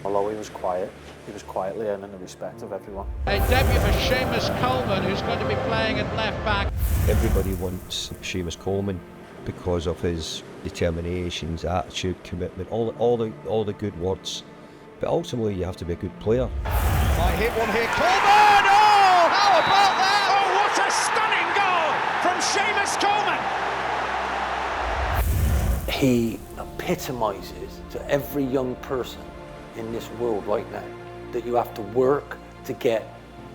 Although he was quietly earning the respect of everyone. A debut for Seamus Coleman, who's going to be playing at left back. Everybody wants Seamus Coleman because of his determination, his attitude, commitment, all the good words. But ultimately, you have to be a good player. Might hit one here. Coleman! Oh, how about that? Oh, what a stunning goal from Seamus Coleman! He epitomises to every young person in this world right now that you have to work to get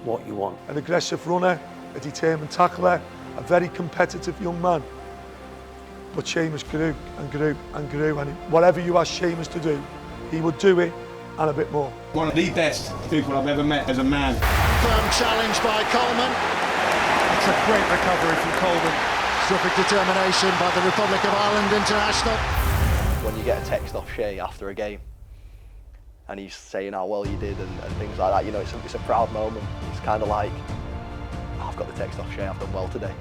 what you want. An aggressive runner, a determined tackler, a very competitive young man. But Seamus grew and grew and grew, and whatever you asked Seamus to do, he would do it and a bit more. One of the best people I've ever met as a man. Firm challenge by Coleman. It's a great recovery from Coleman. Terrific determination by the Republic of Ireland international. When you get a text off Shay after a game and he's saying how well you did and things like that, you know, it's a proud moment. It's kind of like, oh, I've got the text off Shay, I've done well today.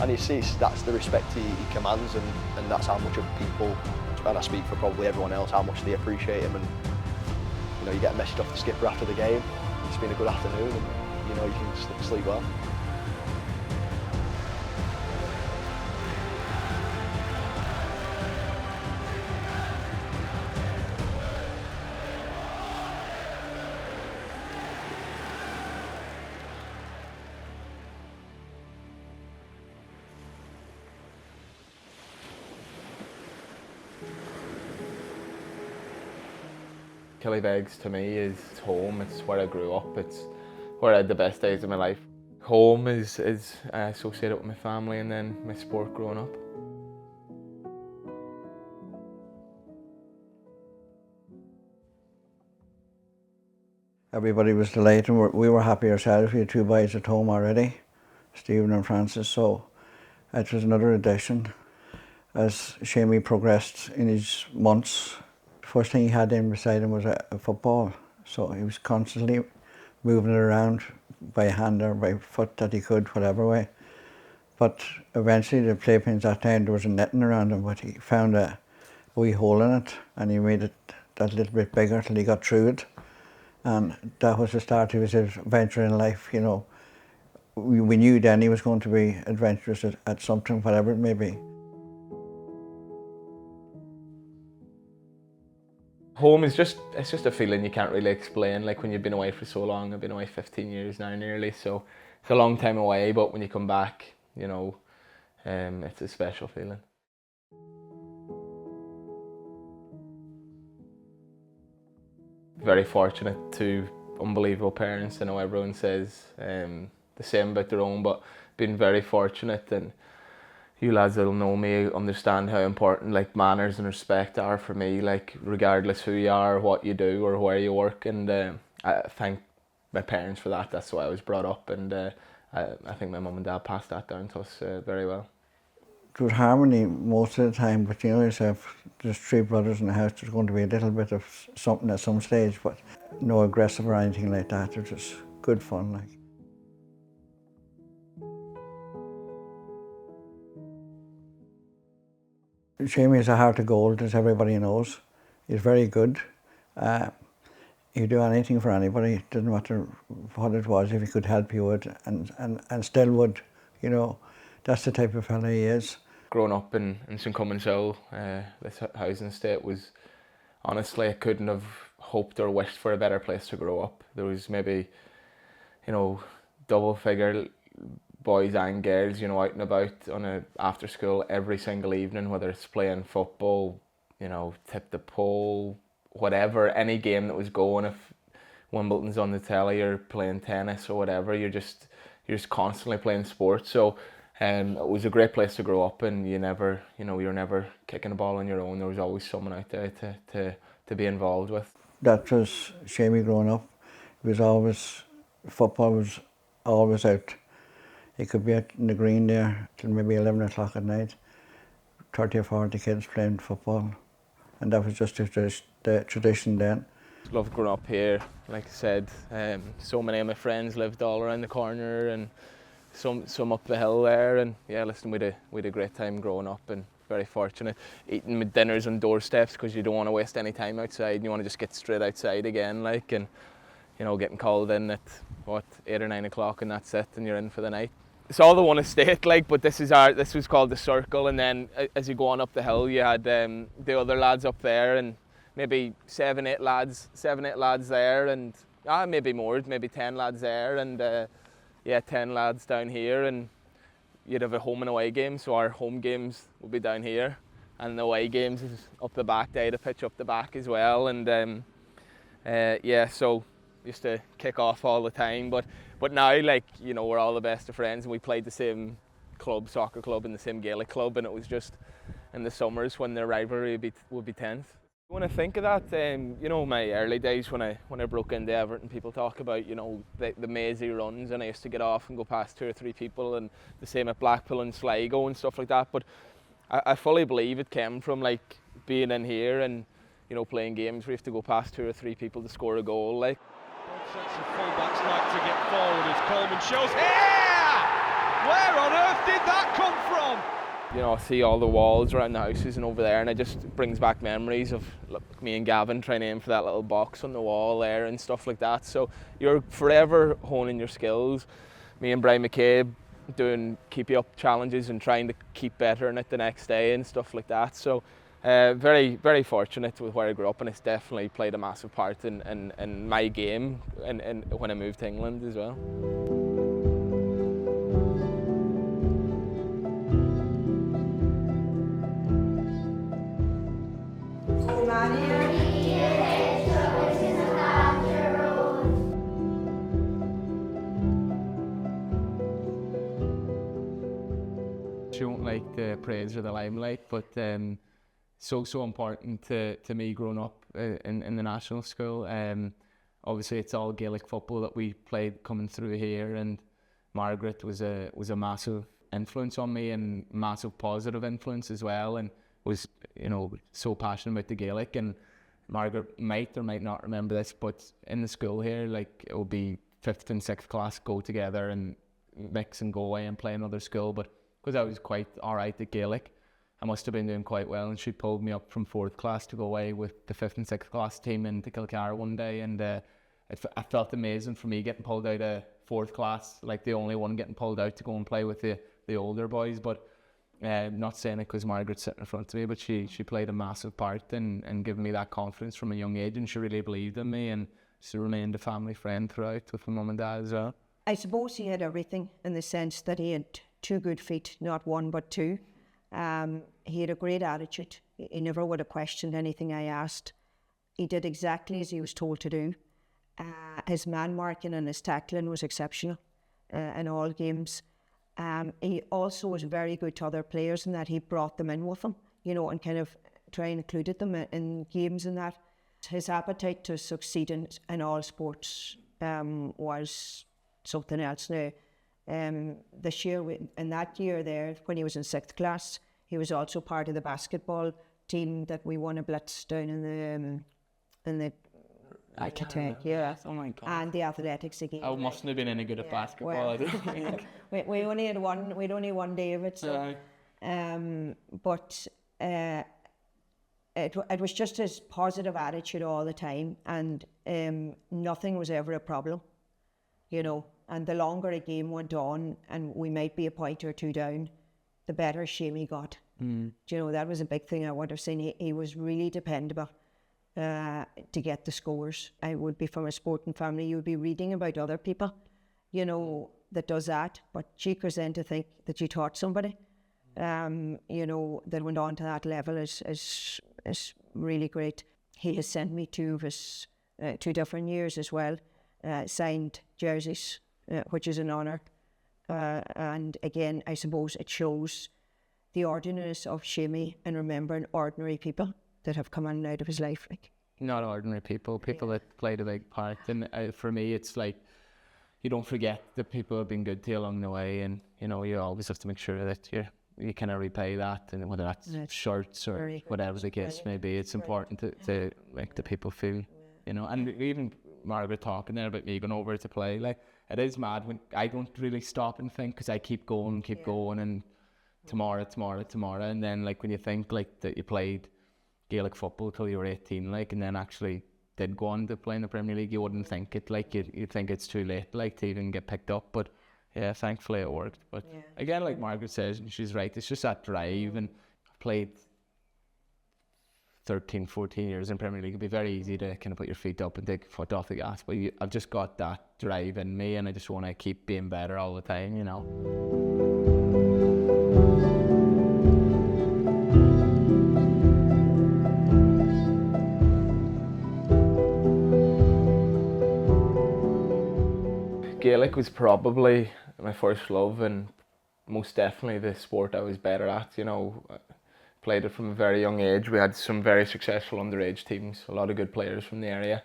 And you see that's the respect he commands, and that's how much of people, and I speak for probably everyone else, how much they appreciate him. And you know, you get a message off the skipper after the game, it's been a good afternoon, and you know, you can sleep well. Killybegs to me is home. It's where I grew up. It's where I had the best days of my life. Home is associated with my family and then my sport growing up. Everybody was delighted. We were happy ourselves. We had two boys at home already, Stephen and Francis, so it was another addition. As Seamus progressed in his months, first thing he had in beside him was a football, so he was constantly moving it around by hand or by foot that he could, whatever way. But eventually the playpens that time, there was a netting around him, but he found a wee hole in it and he made it that little bit bigger till he got through it. And that was the start of his adventure in life, you know. We knew then he was going to be adventurous at something, whatever it may be. Home is it's just a feeling you can't really explain, like when you've been away for so long. I've been away 15 years now nearly, so it's a long time away, but when you come back, you know, it's a special feeling. Very fortunate, two unbelievable parents. I know everyone says the same about their own, but been very fortunate, and you lads that'll know me understand how important like manners and respect are for me, like regardless who you are, what you do or where you work. And I thank my parents for that. That's the way I was brought up, and I think my mum and dad passed that down to us very well. It was harmony most of the time, but you know yourself, there's three brothers in the house, there's going to be a little bit of something at some stage, but no aggressive or anything like that. It was just good fun, like. Seamus is a heart of gold, as everybody knows. He's very good. He'd do anything for anybody. It didn't matter what it was, if he could help, he would, and still would, you know. That's the type of fella he is. Growing up in St Cummins Hill, this housing estate was, honestly, I couldn't have hoped or wished for a better place to grow up. There was maybe, you know, double figure boys and girls, you know, out and about on a after school every single evening, whether it's playing football, you know, tip the pole, whatever, any game that was going. If Wimbledon's on the telly or playing tennis or whatever, you're just constantly playing sports. So it was a great place to grow up, and you're never kicking a ball on your own. There was always someone out there to be involved with. That was Seamus growing up. It was always, football was always out. He could be out in the green there till maybe 11 o'clock at night, 30 or 40 kids playing football, and that was just the tradition then. Loved growing up here, like I said. So many of my friends lived all around the corner, and some up the hill there, and yeah, listen, we had a great time growing up, and very fortunate. Eating dinners on doorsteps because you don't want to waste any time outside and you want to just get straight outside again, like, and you know, getting called in at what, 8 or 9 o'clock and that's it, and you're in for the night. It's all the one estate, like, but this was called the Circle, and then as you go on up the hill, you had the other lads up there, and maybe 7, 8 lads there, and maybe more, maybe 10 lads there, and 10 lads down here, and you'd have a home and away game, so our home games would be down here, and the away games is up the back. They had a pitch up the back as well, and so used to kick off all the time, but now, like, you know, we're all the best of friends, and we played the same soccer club in the same Gaelic club, and it was just in the summers when the rivalry would be tense. When I think of that, you know, my early days when I broke into Everton, people talk about, you know, the mazy runs, and I used to get off and go past 2 or 3 people, and the same at Blackpool and Sligo and stuff like that. But I fully believe it came from, like, being in here and, you know, playing games where you have to go past 2 or 3 people to score a goal, like. Both sets of fullbacks like to get forward as Coleman shows here. Where on earth did that come from? You know, I see all the walls around the houses and over there, and it just brings back memories of me and Gavin trying to aim for that little box on the wall there and stuff like that. So you're forever honing your skills. Me and Brian McCabe doing keep you up challenges and trying to keep better in it the next day and stuff like that. So very, very fortunate with where I grew up, and it's definitely played a massive part in my game and when I moved to England as well. She won't like the praise or the limelight, but so important to me growing up in the national school. Obviously, it's all Gaelic football that we played coming through here, and Margaret was a massive influence on me, and massive positive influence as well, and was, you know, so passionate about the Gaelic. And Margaret might or might not remember this, but in the school here, like, it would be 5th and 6th class go together and mix and go away and play another school, but because I was quite alright at Gaelic, I must have been doing quite well, and she pulled me up from 4th class to go away with the 5th and 6th class team into Kilcar one day, and I felt amazing for me getting pulled out of 4th class, like the only one getting pulled out to go and play with the older boys. But not saying it because Margaret's sitting in front of me, but she played a massive part in giving me that confidence from a young age, and she really believed in me, and she remained a family friend throughout with my mum and dad as well. I suppose he had everything, in the sense that he had 2 good feet, not 1 but 2. He had a great attitude. He never would have questioned anything I asked. He did exactly as he was told to do. His man marking and his tackling was exceptional in all games. He also was very good to other players in that he brought them in with him, you know, and kind of included them in games and that. His appetite to succeed in all sports was something else. Now, this year, in that year there, when he was in 6th class, he was also part of the basketball team that we won a blitz down in the yeah. Oh my God. And the athletics again. I mustn't have been any good at basketball. Well, I don't think. we only had we'd only one day of it. So, but it was just his positive attitude all the time, and nothing was ever a problem, you know. And the longer a game went on, and we might be a point or 2 down, the better Seamus got. Do you know, that was a big thing I would have seen. He was really dependable to get the scores. I would be from a sporting family. You would be reading about other people, you know, that does that. But cheekers then to think that you taught somebody, you know, that went on to that level is really great. He has sent me 2 of his 2 different years as well, signed jerseys, which is an honour. And again, I suppose it shows the ordinariness of Seamus and remembering ordinary people that have come in and out of his life. Like, not ordinary people that played a big part. And for me, it's like, you don't forget the people who have been good to you along the way, and you know, you always have to make sure that you kind of repay that, and whether that's shirts or whatever the case may be, it's important to make the people feel, you know. And even Margaret talking there about me going over to play, like, it is mad when I don't really stop and think, because I keep going, and tomorrow, and then like when you think like that you played Gaelic football till you were 18, like, and then actually did go on to play in the Premier League, you wouldn't think it, like you'd think it's too late, like, to even get picked up. But yeah, thankfully it worked. But again, like Margaret says, and she's right, it's just that drive. And I've played 13, 14 years in Premier League. It'd be very easy to kind of put your feet up and take your foot off the gas, but I've just got that drive in me, and I just want to keep being better all the time, you know. Gaelic was probably my first love, and most definitely the sport I was better at, you know. Played it from a very young age. We had some very successful underage teams, a lot of good players from the area.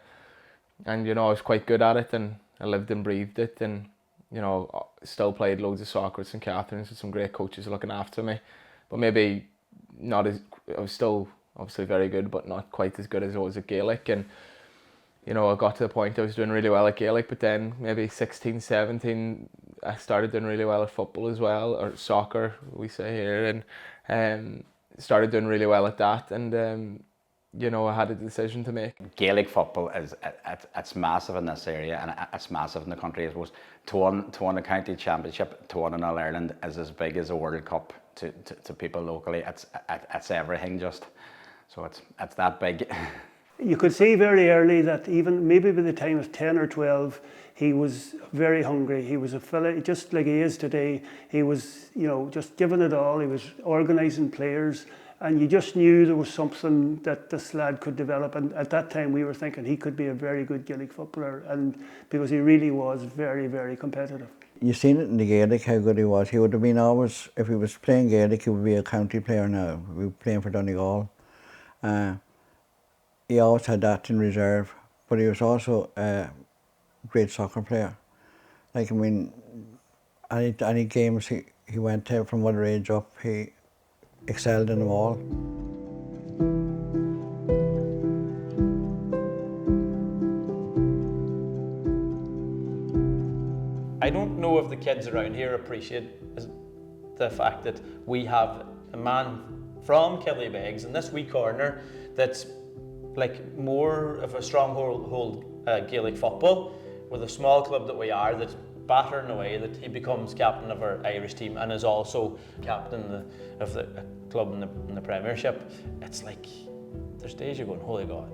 And, you know, I was quite good at it, and I lived and breathed it, and, you know, still played loads of soccer at St Catherine's with some great coaches looking after me. But maybe not as, I was still obviously very good, but not quite as good as I was at Gaelic. And, you know, I got to the point I was doing really well at Gaelic, but then maybe 16, 17, I started doing really well at football as well, or soccer, we say here, and started doing really well at that, and you know, I had a decision to make. Gaelic football is it's massive in this area, and it's massive in the country. I suppose to win a county championship, to win in All Ireland is as big as a World Cup to people locally. It's everything, just so it's that big. You could see very early that even maybe by the time of 10 or 12, he was very hungry. He was a fella, just like he is today. He was, you know, just giving it all. He was organising players, and you just knew there was something that this lad could develop. And at that time, we were thinking he could be a very good Gaelic footballer, and because he really was very, very competitive. You've seen it in the Gaelic how good he was. He would have been always, if he was playing Gaelic, he would be a county player now. He would be playing for Donegal. He always had that in reserve, but he was also a great soccer player. Like, I mean, any games he went to from whatever age up, he excelled in them all. I don't know if the kids around here appreciate the fact that we have a man from Killybegs in this wee corner that's like more of a stronghold Gaelic football, with a small club that we are, that's battering away, that he becomes captain of our Irish team and is also captain of the club in the Premiership. It's like, there's days you're going, holy God,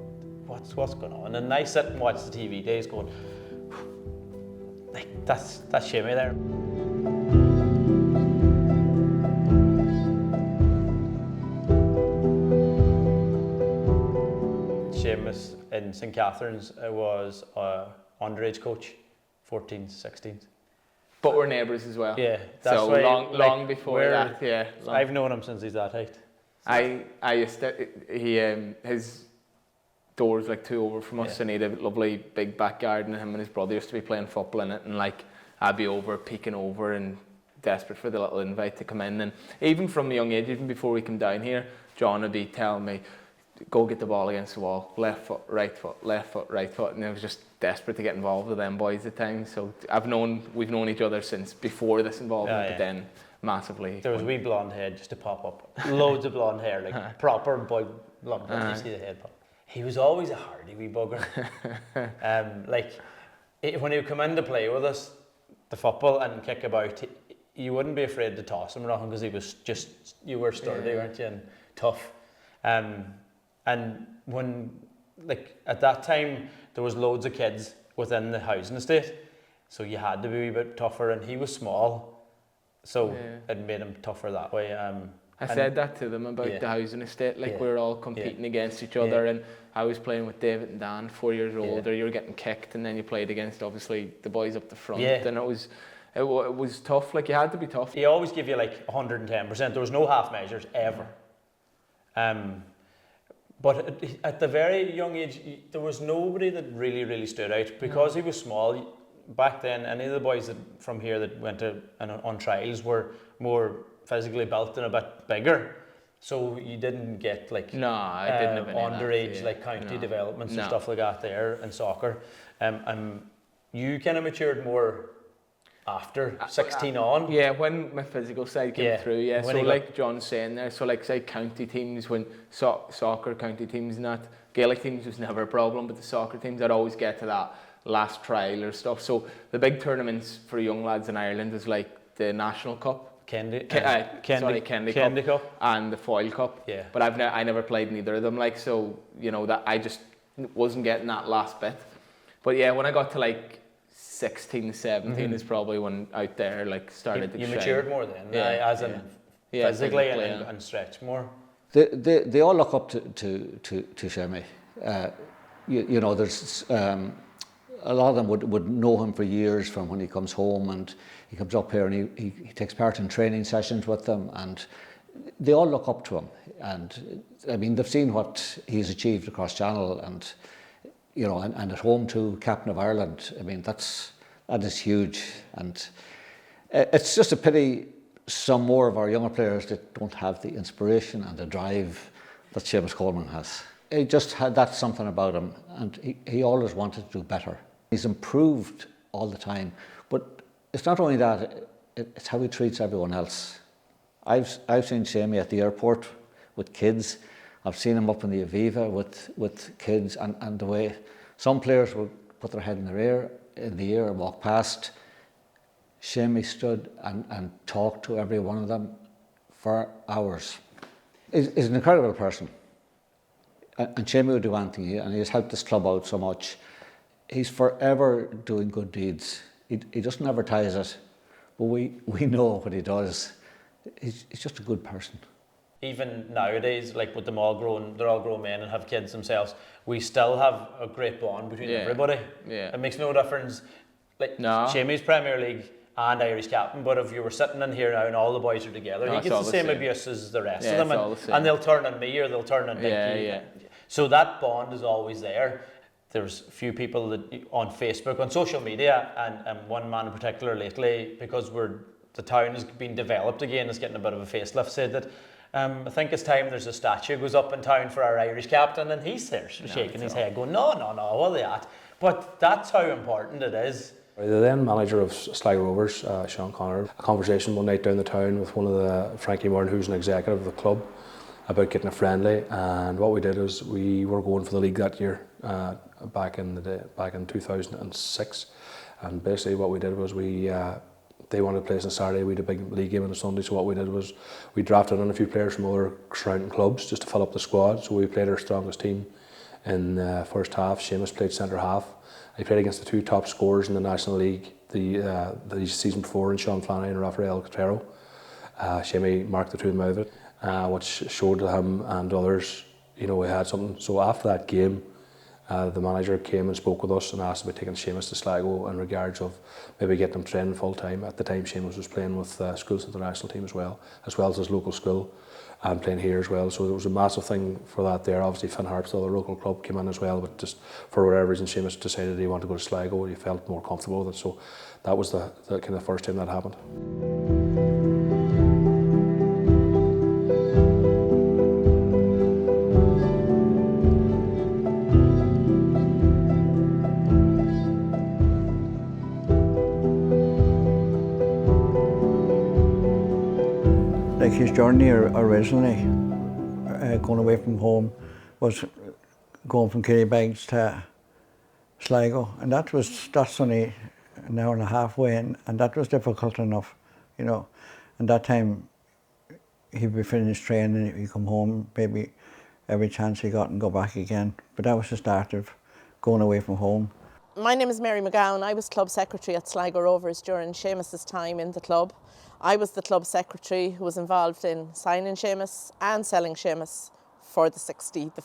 what's going on? And I sit and watch the TV days going, like, that's shimmy there. Seamus in St Catherine's was underage coach, 14s, 16s. But we're neighbours as well. Yeah, that's so why, long before that. Yeah, I've known him since he's that height. I used to, his door's like 2 over from us, and he had a lovely big back garden, and him and his brother used to be playing football in it, and like I'd be over, peeking over, and desperate for the little invite to come in. And even from a young age, even before we come down here, John would be telling me, go get the ball against the wall, left foot, right foot, left foot, right foot, and I was just desperate to get involved with them boys at times. So we've known each other since before this involvement, but then massively. There was a wee blonde head just to pop up, loads of blonde hair, like proper boy blonde. You see the head pop. He was always a hardy wee bugger. When he would come in to play with us, the football and kick about, you wouldn't be afraid to toss him or nothing, because he was just, you were sturdy, weren't you, and tough. And when, like, at that time, there was loads of kids within the housing estate, so you had to be a wee bit tougher, and he was small, so it made him tougher that way. I said that to them about the housing estate, like we were all competing against each other, and I was playing with David and Dan, 4 years older, you were getting kicked, and then you played against, obviously, the boys up the front, and it was tough, like, you had to be tough. He always give you like 110%, there was no half measures, ever. But at the very young age, there was nobody that really stood out, because he was small. Back then, any of the boys from here that went on trials were more physically built and a bit bigger. So you didn't get like I didn't have underage like county developments and stuff like that there in soccer. You kind of matured more after 16 on? Yeah, when my physical side came through, yeah. When So like John's saying there, so like say county teams, when soccer county teams, not Gaelic teams was never a problem, but the soccer teams, I'd always get to that last trial or stuff. So the big tournaments for young lads in Ireland is like the National Cup, Kendi Cup, and the Foil Cup. Yeah. But I never played neither of them. Like, so you know that I just wasn't getting that last bit. But yeah, when I got to like 16, 17 is probably when out there like started to you shine. matured more then, as in physically and stretched more. They all look up to Seamus. You know, there's a lot of them would know him for years from when he comes home, and he comes up here and he takes part in training sessions with them, and they all look up to him. And I mean, they've seen what he's achieved across Channel, and you know, and at home too, captain of Ireland. I mean, that is huge, and it's just a pity some more of our younger players that don't have the inspiration and the drive that Seamus Coleman has. He just had that something about him, and he always wanted to do better. He's improved all the time, but it's not only that, it's how he treats everyone else. I've seen Seamus at the airport with kids. I've seen him up in the Aviva with kids, and the way some players will put their head in the air and walk past. Seamus stood and talked to every one of them for hours. He's an incredible person. And Seamus would do anything, and he has helped this club out so much. He's forever doing good deeds. He doesn't advertise it, but we know what he does. He's just a good person. Even nowadays, like with them all grown, they're all grown men and have kids themselves, we still have a great bond between everybody. Yeah. It makes no difference. Like Seamus Premier League and Irish captain, but if you were sitting in here now and all the boys are together, he gets the same abuse as the rest of them, and they'll turn on me or they'll turn on Nicky. So that bond is always there. There's a few people that on Facebook, on social media, and one man in particular lately, because the town has been developed again, is getting a bit of a facelift, said that I think it's time there's a statue goes up in town for our Irish captain, and he's there shaking his head going, no, what are they at? But that's how important it is. The then manager of Sligo Rovers, Sean Connor, a conversation one night down the town with one of the Frankie Moran, who's an executive of the club, about getting a friendly. And what we did was we were going for the league that year, back in 2006. And basically what we did was they wanted to play us on Saturday. We had a big league game on a Sunday. So what we did was we drafted in a few players from other surrounding clubs just to fill up the squad. So we played our strongest team in the first half. Seamus played centre half. He played against the two top scorers in the National League the season before, in Sean Flannery and Rafael Cotero. Seamus marked the two of them out of it, which showed to him and others, you know, we had something. So after that game, the manager came and spoke with us and asked about taking Seamus to Sligo in regards of maybe getting him training full time. At the time, Seamus was playing with Schools International team as well as his local school, and playing here as well. So it was a massive thing for that there. Obviously Finn Harps, the other local club, came in as well, but just for whatever reason Seamus decided he wanted to go to Sligo. He felt more comfortable with it. So that was the kind of first time that happened. Like his journey originally, going away from home, was going from Killybegs to Sligo, and that's only an hour and a half away, and that was difficult enough, you know. And that time, he'd be finished training, he'd come home, maybe every chance he got, and go back again. But that was the start of going away from home. My name is Mary McGowan. I was club secretary at Sligo Rovers during Seamus's time in the club. I was the club secretary who was involved in signing Seamus and selling Seamus for the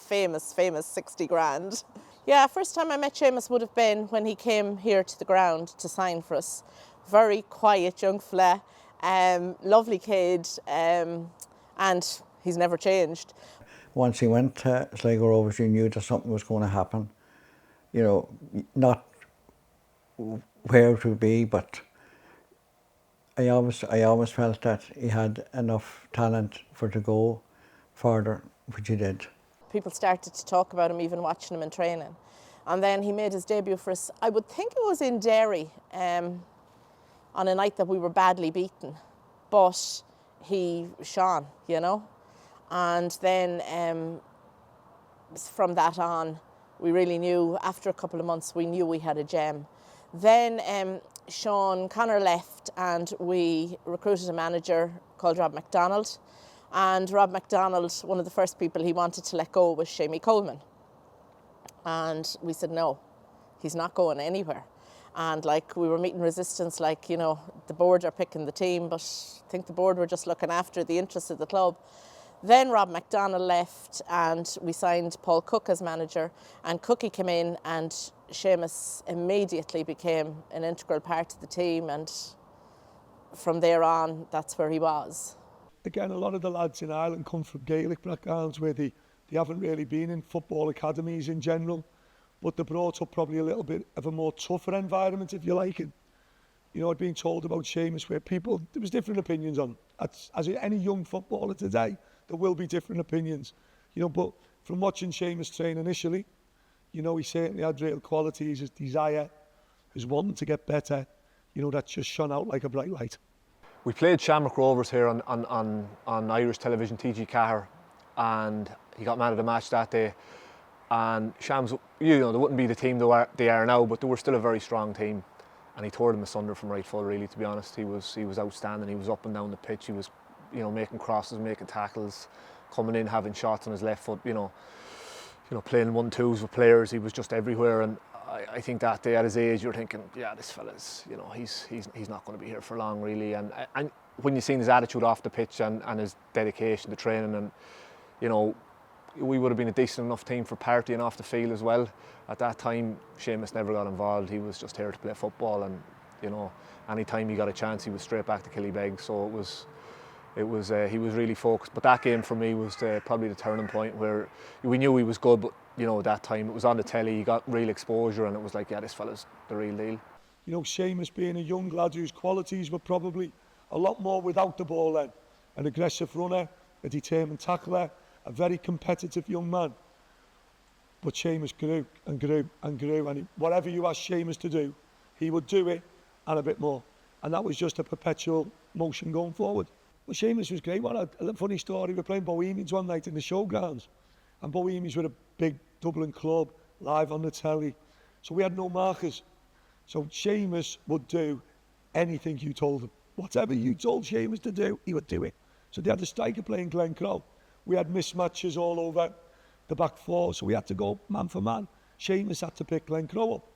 famous 60 grand. Yeah, first time I met Seamus would have been when he came here to the ground to sign for us. Very quiet young fella, lovely kid, and he's never changed. Once he went to Sligo Rovers, you knew that something was going to happen. You know, not where it would be, but I always felt that he had enough talent to go further, which he did. People started to talk about him, even watching him in training. And then he made his debut for us, I would think it was in Derry, on a night that we were badly beaten, but he shone, you know. And then from that on, we really knew, after a couple of months, we knew we had a gem. Then Sean Connor left and we recruited a manager called Rob MacDonald. And Rob MacDonald, one of the first people he wanted to let go was Seamus Coleman. And we said, no, he's not going anywhere. And like, we were meeting resistance, like, you know, the board are picking the team, but I think the board were just looking after the interests of the club. Then Rob MacDonald left and we signed Paul Cook as manager, and Cookie came in and Seamus immediately became an integral part of the team, and from there on, that's where he was. Again, a lot of the lads in Ireland come from Gaelic backgrounds where they haven't really been in football academies in general, but they're brought up probably a little bit of a more tougher environment, if you like. And, you know, I'd been told about Seamus where there was different opinions on. As any young footballer today, there will be different opinions, you know, but from watching Seamus train initially, you know, he certainly had real qualities, his desire, his wanting to get better, you know, that just shone out like a bright light. We played Shamrock Rovers here on Irish television, TG Cahir, and he got man of the match that day. And Shams, you know, they wouldn't be the team they are now, but they were still a very strong team. And he tore them asunder from right full, really, to be honest. He was outstanding. He was up and down the pitch. He was, you know, making crosses, making tackles, coming in, having shots on his left foot, you know, playing 1-2s with players. He was just everywhere. And I think that day at his age, you're thinking, yeah, this fella's, you know, he's not going to be here for long, really. And when you've seen his attitude off the pitch and his dedication to training, and, you know, we would have been a decent enough team for partying off the field as well. At that time, Seamus never got involved. He was just here to play football, and, you know, any time he got a chance, he was straight back to Killybegs. So he was really focused. But that game for me was probably the turning point where we knew he was good, but, you know, that time it was on the telly, he got real exposure, and it was like, yeah, this fella's the real deal. You know, Seamus being a young lad whose qualities were probably a lot more without the ball then. An aggressive runner, a determined tackler, a very competitive young man. But Seamus grew and grew and grew, and whatever you asked Seamus to do, he would do it and a bit more. And that was just a perpetual motion going forward. Well, Seamus was great. What a funny story. We were playing Bohemians one night in the showgrounds, and Bohemians were a big Dublin club, live on the telly. So we had no markers. So Seamus would do anything you told him. Whatever you told Seamus to do, he would do it. So they had a striker playing Glen Crowe. We had mismatches all over the back four, so we had to go man for man. Seamus had to pick Glen Crowe up.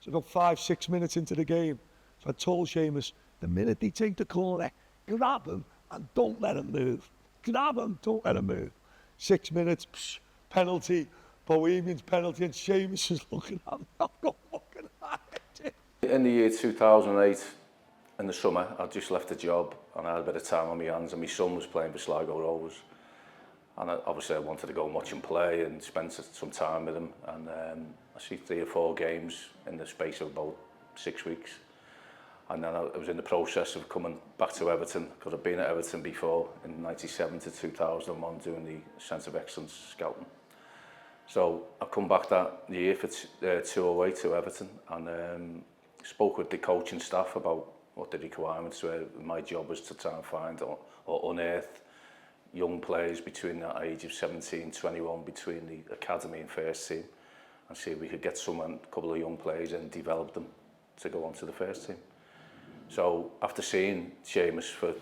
So about 5-6 minutes into the game, so I told Seamus, the minute they take the corner, grab him and don't let him move. Grab him, don't let him move. 6 minutes, penalty, Bohemians penalty, and Seamus is looking at me. I'm not looking at it. In the year 2008, in the summer, I just left the job and I had a bit of time on my hands, and my son was playing for Sligo Rovers. And obviously I wanted to go and watch him play and spend some time with him. And I see 3 or 4 games in the space of about 6 weeks. And then I was in the process of coming back to Everton, because I'd been at Everton before in 97 to 2001 doing the Centre of Excellence scouting. So I come back that year for 208 to Everton, and spoke with the coaching staff about what the requirements were. My job was to try and find or unearth young players between the age of 17 21 between the academy and first team, and see if we could get a couple of young players and develop them to go on to the first team. So after seeing Seamus for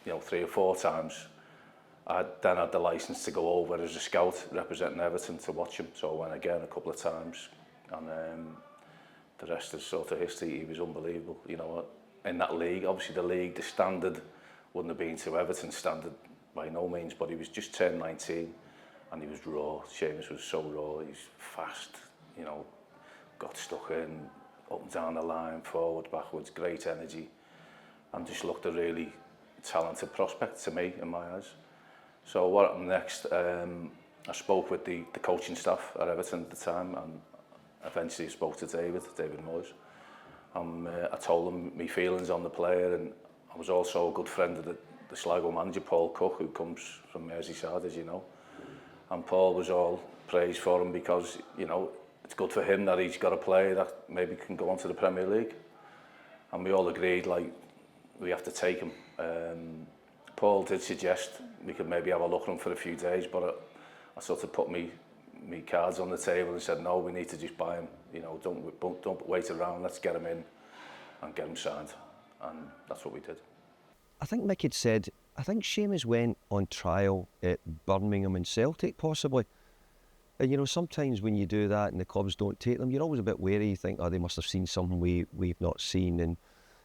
3 or 4 times, I then had the license to go over as a scout representing Everton to watch him. So I went again a couple of times, and the rest is sort of history. He was unbelievable. You know, in that league, obviously the league, the standard wouldn't have been to Everton's standard by no means, but he was just turned 19 and he was raw. Seamus was so raw. He's fast, you know, got stuck in, up and down the line, forward, backwards, great energy, and just looked a really talented prospect to me in my eyes. So what happened next, I spoke with the coaching staff at Everton at the time, and eventually spoke to David Moyes. I told him my feelings on the player, and I was also a good friend of the Sligo manager, Paul Cook, who comes from Merseyside, as you know. And Paul was all praise for him because, you know, it's good for him that he's got a player that maybe can go on to the Premier League. And we all agreed, like, we have to take him. Paul did suggest we could maybe have a look at him for a few days, but I sort of put me cards on the table and said, no, we need to just buy him. You know, don't wait around. Let's get him in and get him signed, and that's what we did. I think Mick had said, I think Seamus went on trial at Birmingham and Celtic possibly. And you know, sometimes when you do that and the clubs don't take them, you're always a bit wary. You think, oh, they must have seen something we've not seen.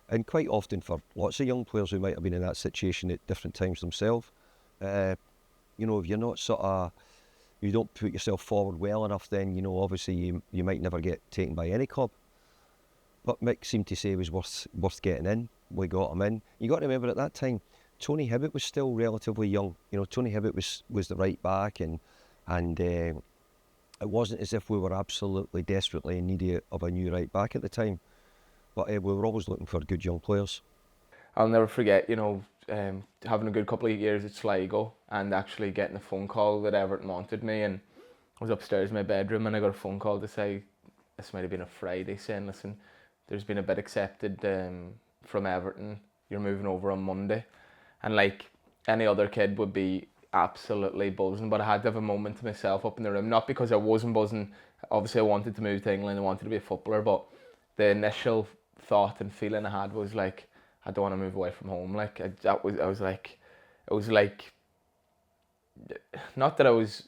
And quite often for lots of young players who might have been in that situation at different times themselves, you know, if you're not you don't put yourself forward well enough, then, you know, obviously you might never get taken by any club. But Mick seemed to say it was worth getting in. We got him in. You got to remember at that time, Tony Hibbott was still relatively young. You know, Tony Hibbott was the right back, and it wasn't as if we were absolutely desperately in need of a new right back at the time. But we were always looking for good young players. I'll never forget, you know, having a good couple of years at Sligo and actually getting a phone call that Everton wanted me, and I was upstairs in my bedroom and I got a phone call to say, this might have been a Friday, saying, listen, there's been a bid accepted from Everton, you're moving over on Monday. And like any other kid would be absolutely buzzing, but I had to have a moment to myself up in the room, not because I wasn't buzzing. Obviously I wanted to move to England, I wanted to be a footballer, but the initial thought and feeling I had was like, I don't want to move away from home. Like it was like, not that I was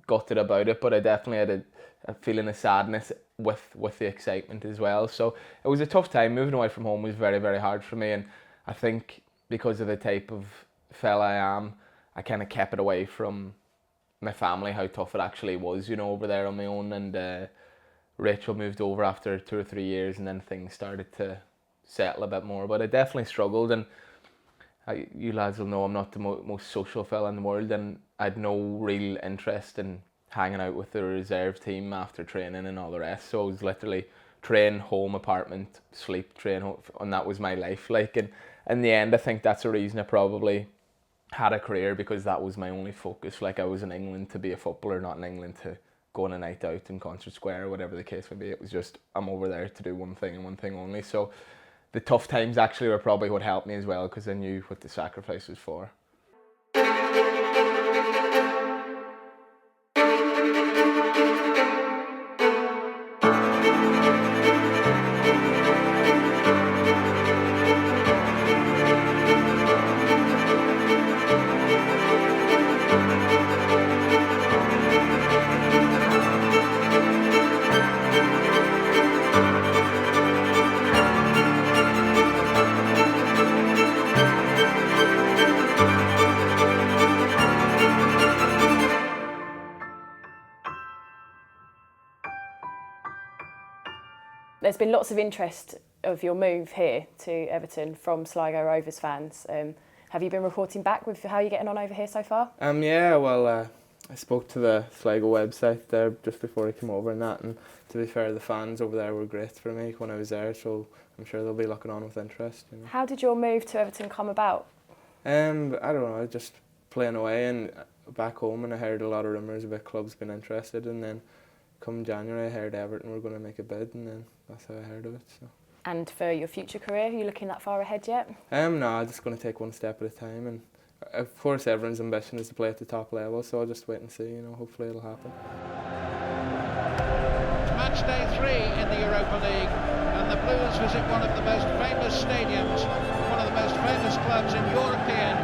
gutted about it, but I definitely had a feeling of sadness with the excitement as well. So it was a tough time. Moving away from home was very, very hard for me, and I think because of the type of fella I am, I kind of kept it away from my family, how tough it actually was, you know, over there on my own. And Rachel moved over after 2 or 3 years, and then things started to settle a bit more. But I definitely struggled, and you lads will know I'm not the most social fella in the world, and I had no real interest in hanging out with the reserve team after training and all the rest. So I was literally train, home, apartment, sleep, train, home, and that was my life. Like, and in the end, I think that's the reason I probably had a career, because that was my only focus. Like, I was in England to be a footballer, not in England to go on a night out in Concert Square or whatever the case may be. It was just, I'm over there to do one thing and one thing only. So the tough times actually were probably what helped me as well, because I knew what the sacrifice was for. There's been lots of interest of your move here to Everton from Sligo Rovers fans. Have you been reporting back with how you're getting on over here so far? Yeah, well, I spoke to the Sligo website there just before I came over and that, and to be fair, the fans over there were great for me when I was there, so I'm sure they'll be looking on with interest. You know. How did your move to Everton come about? I don't know, just playing away and back home, and I heard a lot of rumours about clubs being interested, and then come January I heard Everton were going to make a bid, and then that's how I heard of it. So. And for your future career, are you looking that far ahead yet? No, I'm just going to take one step at a time, and of course everyone's ambition is to play at the top level, so I'll just wait and see, you know, hopefully it'll happen. Match day 3 in the Europa League, and the Blues visit one of the most famous stadiums, one of the most famous clubs in European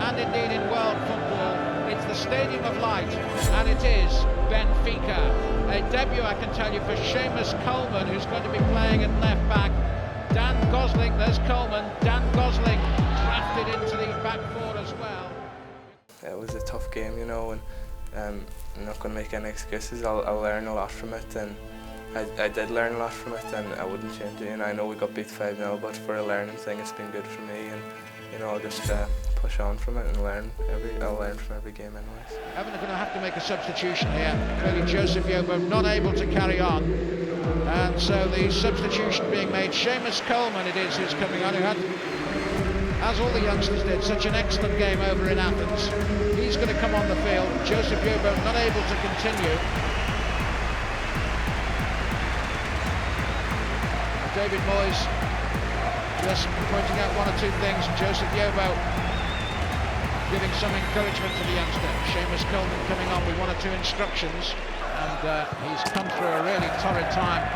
and indeed in world football. It's the Stadium of Light, and it is Benfica. A debut, I can tell you, for Seamus Coleman, who's going to be playing at left back. Dan Gosling, there's Coleman. Dan Gosling drafted into the back four as well. It was a tough game, you know, and I'm not going to make any excuses. I'll learn a lot from it, and I did learn a lot from it, and I wouldn't change it. And I know we got beat 5-0, but for a learning thing, it's been good for me, and you know, I'll just push on from it and I'll learn from every game anyways. Everton are going to have to make a substitution here. Clearly Joseph Yobo not able to carry on, and so the substitution being made. Seamus Coleman it is who's coming on, who had, as all the youngsters did, such an excellent game over in Athens. He's going to come on the field. Joseph Yobo not able to continue. David Moyes Just pointing out one or two things. Joseph Yobo giving some encouragement to the youngster. Seamus Coleman coming on with one or two instructions, and he's come through a really torrid time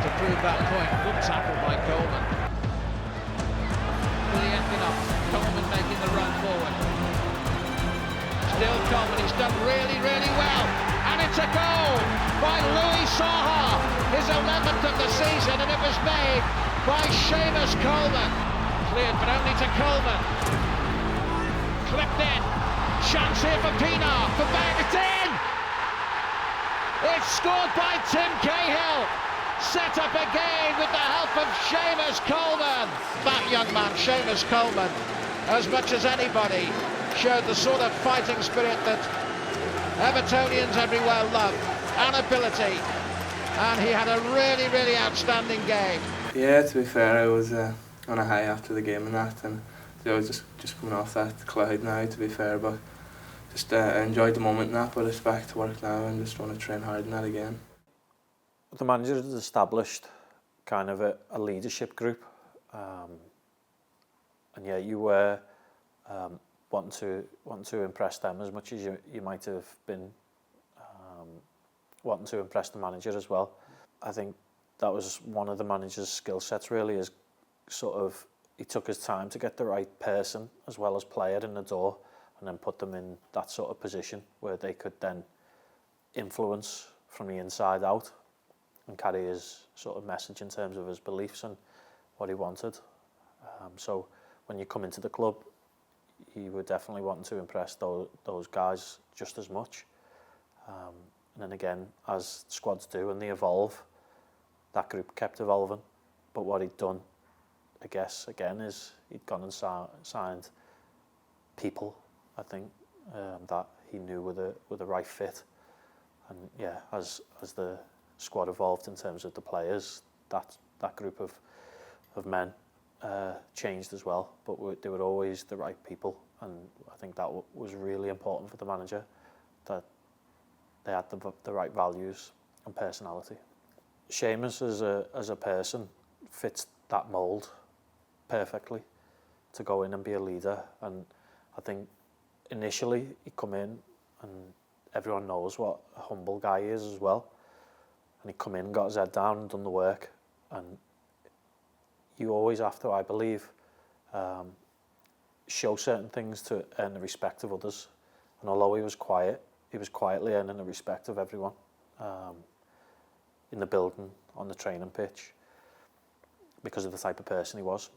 to prove that point. Good tackle by Coleman. Really ending up. Coleman making the run forward. Still Coleman, he's done really, really well. And it's a goal by Louis Saha, his 11th of the season, and it was made by Seamus Coleman. Cleared, but only to Coleman. Clipped in. Chance here for Pienaar, for Bang, it's in! It's scored by Tim Cahill. Set up again with the help of Seamus Coleman. That young man, Seamus Coleman, as much as anybody, showed the sort of fighting spirit that Evertonians everywhere love, and ability. And he had a really, really outstanding game. Yeah, to be fair, I was on a high after the game and that, and I was just coming off that cloud now, to be fair, but just enjoyed the moment and that, but it's back to work now and just want to train hard in that again. The manager has established kind of a leadership group, and yeah, you were wanting to impress them as much as you might have been wanting to impress the manager as well. I think that was one of the manager's skill sets really, is sort of he took his time to get the right person as well as player in the door, and then put them in that sort of position where they could then influence from the inside out and carry his sort of message in terms of his beliefs and what he wanted. So when you come into the club, you were definitely wanting to impress those guys just as much. And then again, as squads do and they evolve, that group kept evolving. But what he'd done, I guess, again, is he'd gone and signed people, I think, that he knew were the right fit. And yeah, as the squad evolved in terms of the players, that group of men changed as well, but they were always the right people, and I think that was really important for the manager, that they had the right values and personality. Seamus as a person fits that mould perfectly to go in and be a leader, and I think initially he come in and everyone knows what a humble guy he is as well, and he come in and got his head down and done the work, and you always have to, I believe, show certain things to earn the respect of others. And although he was quietly earning the respect of everyone in the building, on the training pitch, because of the type of person he was.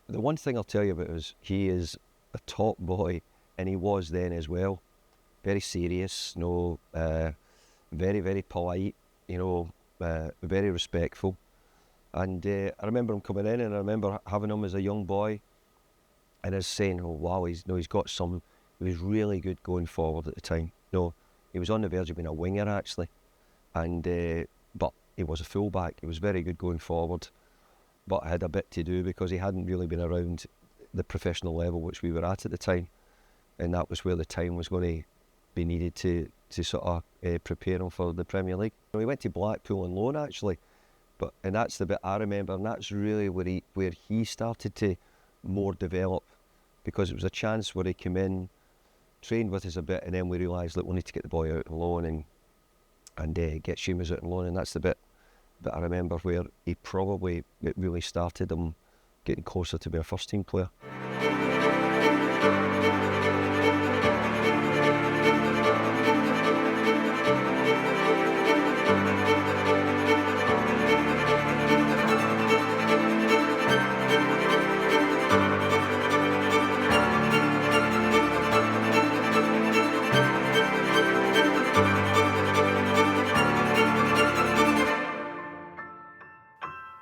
The one thing I'll tell you about is he is a top boy, and he was then as well. Very serious, very, very polite, very respectful. And I remember him coming in, and I remember having him as a young boy, and us saying, "Oh wow, he's got some." He was really good going forward at the time. He was on the verge of being a winger actually, and but he was a fullback. He was very good going forward, but had a bit to do because he hadn't really been around the professional level which we were at the time, and that was where the time was going to be needed to sort of prepare him for the Premier League. We went to Blackpool on loan actually. And that's the bit I remember, and that's really where he started to more develop, because it was a chance where he came in, trained with us a bit, and then we realised, look, we need to get the boy out on loan and get Seamus out on loan, and that's the bit that I remember where it really started him getting closer to being a first team player.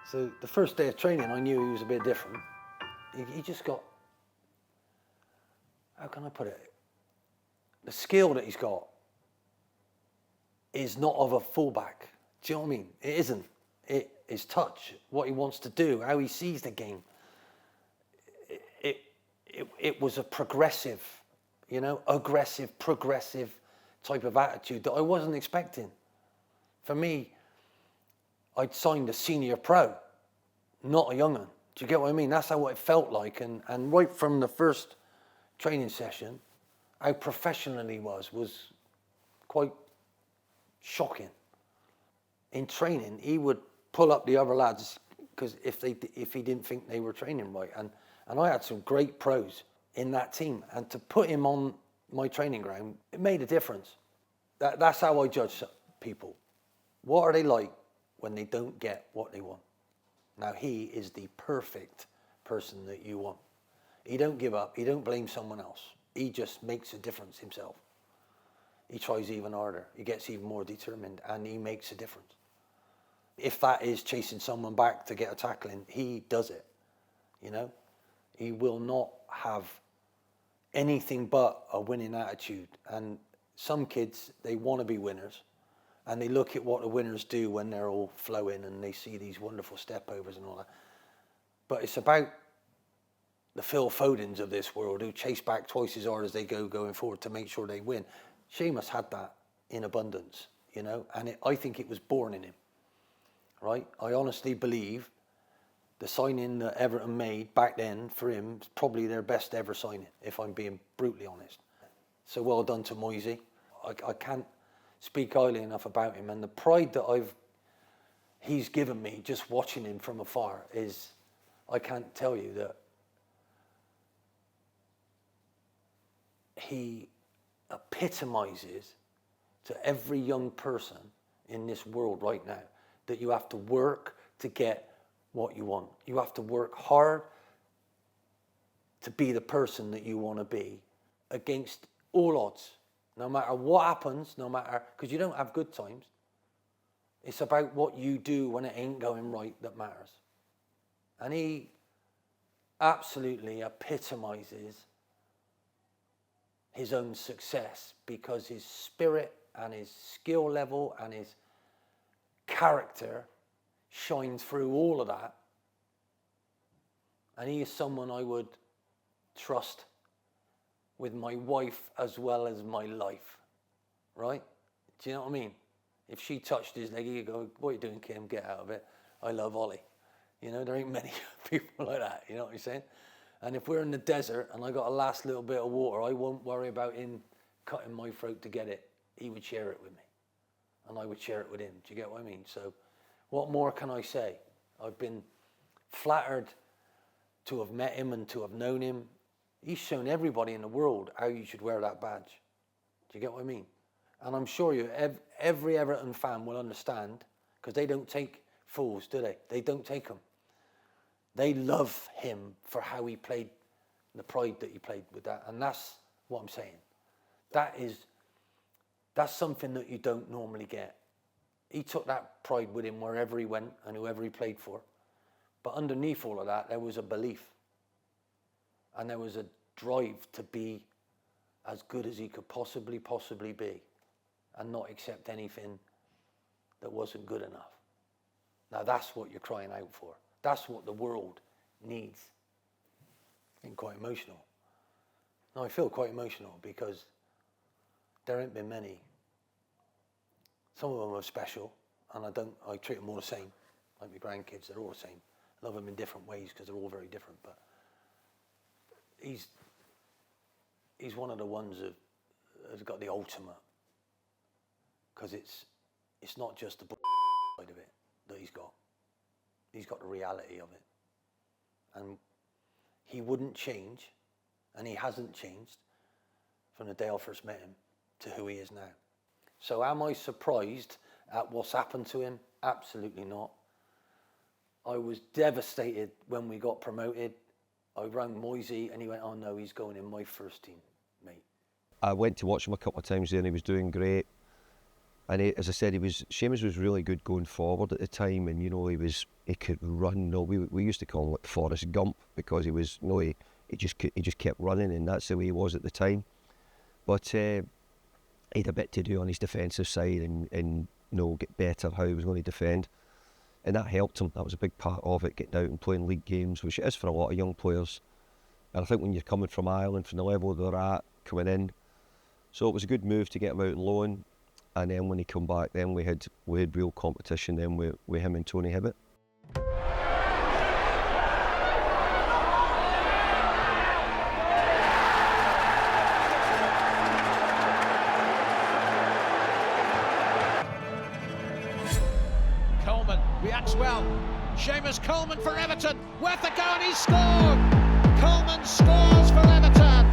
So the first day of training, I knew he was a bit different. He just got, how can I put it? The skill that he's got is not of a fullback. Do you know what I mean? It isn't. His touch, what he wants to do, how he sees the game. It was a progressive, aggressive, progressive type of attitude that I wasn't expecting. For me, I'd signed a senior pro, not a young one. Do you get what I mean? That's how it felt like. And right from the first training session, how professional he was quite shocking. In training, he would pull up the other lads because if he didn't think they were training right. And I had some great pros in that team. And to put him on my training ground, it made a difference. That's how I judge people. What are they like when they don't get what they want? Now, he is the perfect person that you want. He don't give up. He don't blame someone else. He just makes a difference himself. He tries even harder. He gets even more determined, and he makes a difference. If that is chasing someone back to get a tackle in, he does it, you know? He will not have anything but a winning attitude. And some kids, they want to be winners. And they look at what the winners do when they're all flowing and they see these wonderful step overs and all that. But it's about the Phil Fodens of this world who chase back twice as hard as they going forward to make sure they win. Seamus had that in abundance, you know, and I think it was born in him, right? I honestly believe the signing that Everton made back then for him is probably their best ever signing, if I'm being brutally honest. So well done to Moisey. I can't speak highly enough about him, and the pride that he's given me just watching him from afar is, I can't tell you that he epitomizes to every young person in this world right now that you have to work to get what you want. You have to work hard to be the person that you want to be against all odds. No matter what happens, no matter, because you don't have good times. It's about what you do when it ain't going right that matters. And he absolutely epitomizes his own success because his spirit and his skill level and his character shines through all of that. And he is someone I would trust with my wife as well as my life, right? Do you know what I mean? If she touched his leg, he'd go, "What are you doing, Kim? Get out of it. I love Ollie." You know, there ain't many people like that, you know what I'm saying? And if we're in the desert and I got a last little bit of water, I won't worry about him cutting my throat to get it. He would share it with me. And I would share it with him. Do you get what I mean? So what more can I say? I've been flattered to have met him and to have known him. He's shown everybody in the world how you should wear that badge. Do you get what I mean? And I'm sure every Everton fan will understand, because they don't take fools, do they? They don't take them. They love him for how he played, the pride that he played with that. And that's what I'm saying. That's something that you don't normally get. He took that pride with him wherever he went and whoever he played for. But underneath all of that, there was a belief. And there was a drive to be as good as he could possibly be and not accept anything that wasn't good enough. Now that's what you're crying out for. That's what the world needs. I'm quite emotional. No, I feel quite emotional because there ain't been many. Some of them are special, and I treat them all the same. Like my grandkids, they're all the same. I love them in different ways because they're all very different. But he's one of the ones that has got the ultimate, because it's not just the side of it that he's got. He's got the reality of it. And he wouldn't change, and he hasn't changed from the day I first met him to who he is now. So am I surprised at what's happened to him? Absolutely not. I was devastated when we got promoted. I rang Moisey and he went, "Oh no, he's going in my first team, mate." I went to watch him a couple of times there and he was doing great. And as I said, Seamus was really good going forward at the time, and you know he could run. No, we used to call him like Forrest Gump, because he just kept running, and that's the way he was at the time. But he had a bit to do on his defensive side and get better how he was going to defend, and that helped him. That was a big part of it, getting out and playing league games, which it is for a lot of young players. And I think when you're coming from Ireland, from the level they're at, coming in, so it was a good move to get him out on loan. And then when he come back, then we had real competition then with him and Tony Hibbett. reacts well. Seamus Coleman for Everton, worth a go, and he's scored! Coleman scores for Everton!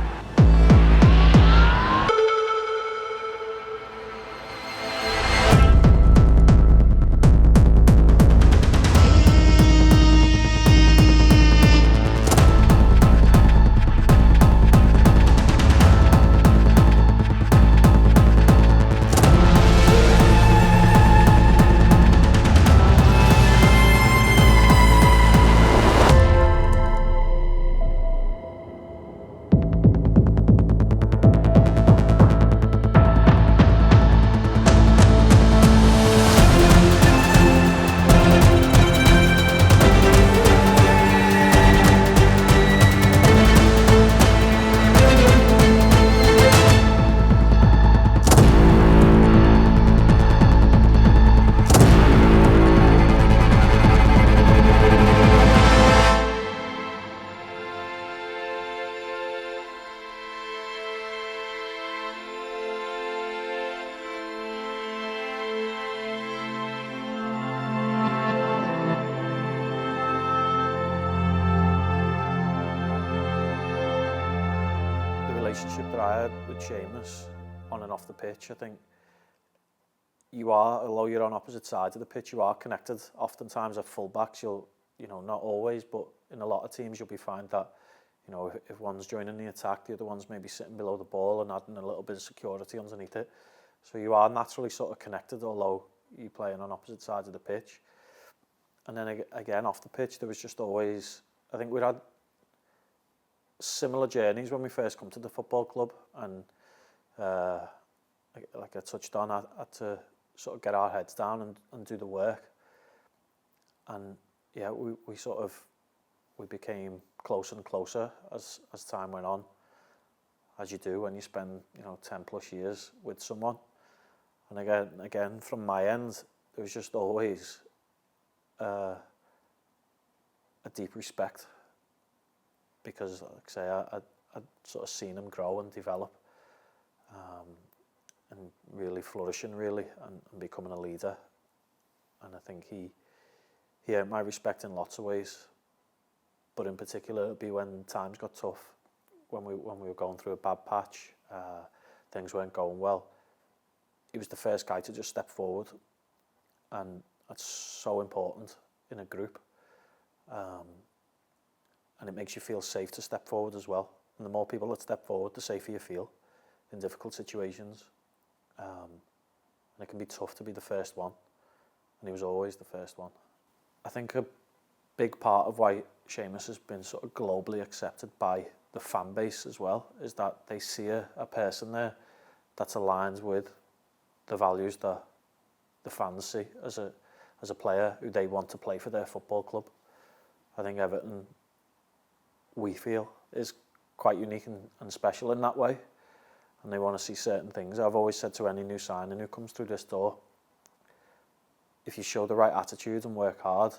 Relationship that I had with Seamus on and off the pitch, I think you are, although you're on opposite sides of the pitch, you are connected. Oftentimes at fullbacks, not always, but in a lot of teams you'll be find that, if one's joining the attack, the other one's maybe sitting below the ball and adding a little bit of security underneath it. So you are naturally sort of connected, although you're playing on opposite sides of the pitch. And then again, off the pitch, there was just always, I think we had similar journeys when we first come to the football club, and like I touched on, I had to sort of get our heads down and do the work. And yeah, we became closer and closer as time went on, as you do when you spend 10 plus years with someone. And again from my end, there was just always a deep respect, because like I say, I'd sort of seen him grow and develop, and really flourishing and becoming a leader. And I think he earned my respect in lots of ways, but in particular it'd be when times got tough, when we were going through a bad patch, things weren't going well. He was the first guy to just step forward, and that's so important in a group. And it makes you feel safe to step forward as well. And the more people that step forward, the safer you feel in difficult situations. And it can be tough to be the first one, and he was always the first one. I think a big part of why Seamus has been sort of globally accepted by the fan base as well is that they see a person there that's aligned with the values that the fans see as a player who they want to play for their football club. I think Everton, we feel, is quite unique and special in that way, and they want to see certain things. I've always said to any new signing who comes through this door, if you show the right attitude and work hard,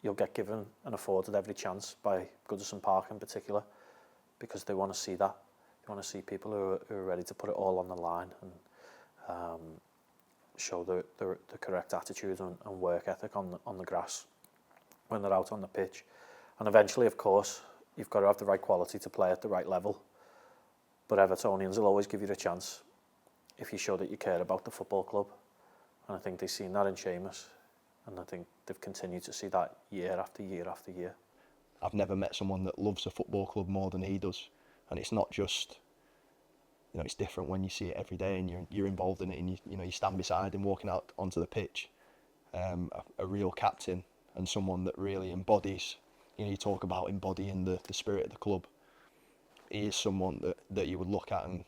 you'll get given and afforded every chance by Goodison Park in particular, because they want to see that. They want to see people who are ready to put it all on the line and show the correct attitude and work ethic on the grass when they're out on the pitch. And eventually, of course, you've got to have the right quality to play at the right level. But Evertonians will always give you a chance if you show that you care about the football club. And I think they've seen that in Seamus, and I think they've continued to see that year after year after year. I've never met someone that loves a football club more than he does. And it's not just, it's different when you see it every day and you're involved in it, and you stand beside him walking out onto the pitch. A real captain and someone that really embodies, you talk about embodying the spirit of the club. He is someone that you would look at, and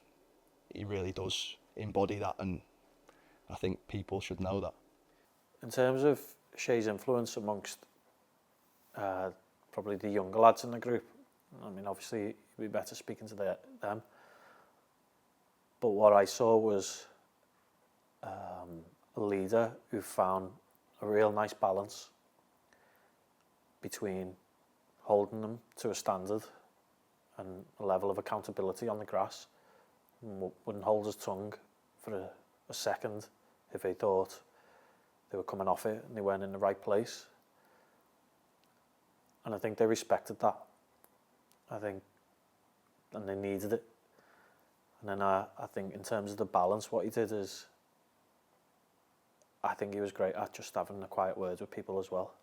he really does embody that, and I think people should know that. In terms of Shea's influence amongst probably the younger lads in the group, I mean, obviously it'd be better speaking to them, but what I saw was a leader who found a real nice balance between holding them to a standard and a level of accountability on the grass, and wouldn't hold his tongue for a second if he thought they were coming off it and they weren't in the right place. And I think they respected that. And they needed it. And then I think in terms of the balance, what he did is, I think he was great at just having the quiet words with people as well.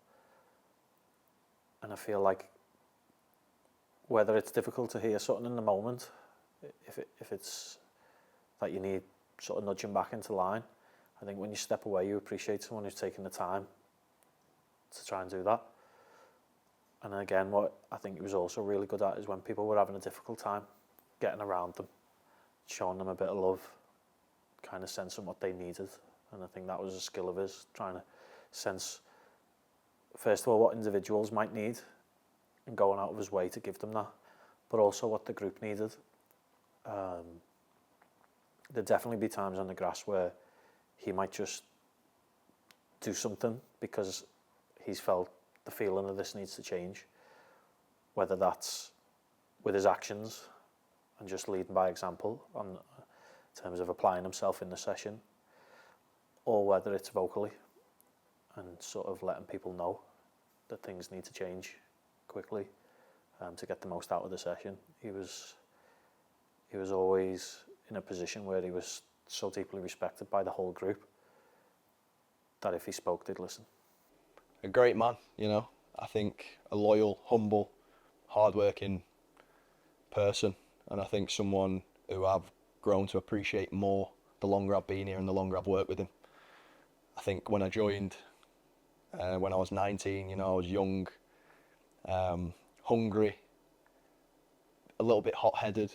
And I feel like whether it's difficult to hear something in the moment, if it's that you need sort of nudging back into line, I think when you step away, you appreciate someone who's taking the time to try and do that. And again, what I think he was also really good at is when people were having a difficult time, getting around them, showing them a bit of love, kind of sensing what they needed. And I think that was a skill of his, trying to sense, first of all, what individuals might need and going out of his way to give them that, but also what the group needed. There'd definitely be times on the grass where he might just do something because he's felt the feeling of this needs to change, whether that's with his actions and just leading by example in terms of applying himself in the session, or whether it's vocally and sort of letting people know that things need to change quickly to get the most out of the session. He was always in a position where he was so deeply respected by the whole group that if he spoke, they'd listen. A great man, you know. I think a loyal, humble, hard-working person, and I think someone who I've grown to appreciate more the longer I've been here and the longer I've worked with him. I think when I joined, when I was 19, you know, I was young, hungry, a little bit hot-headed,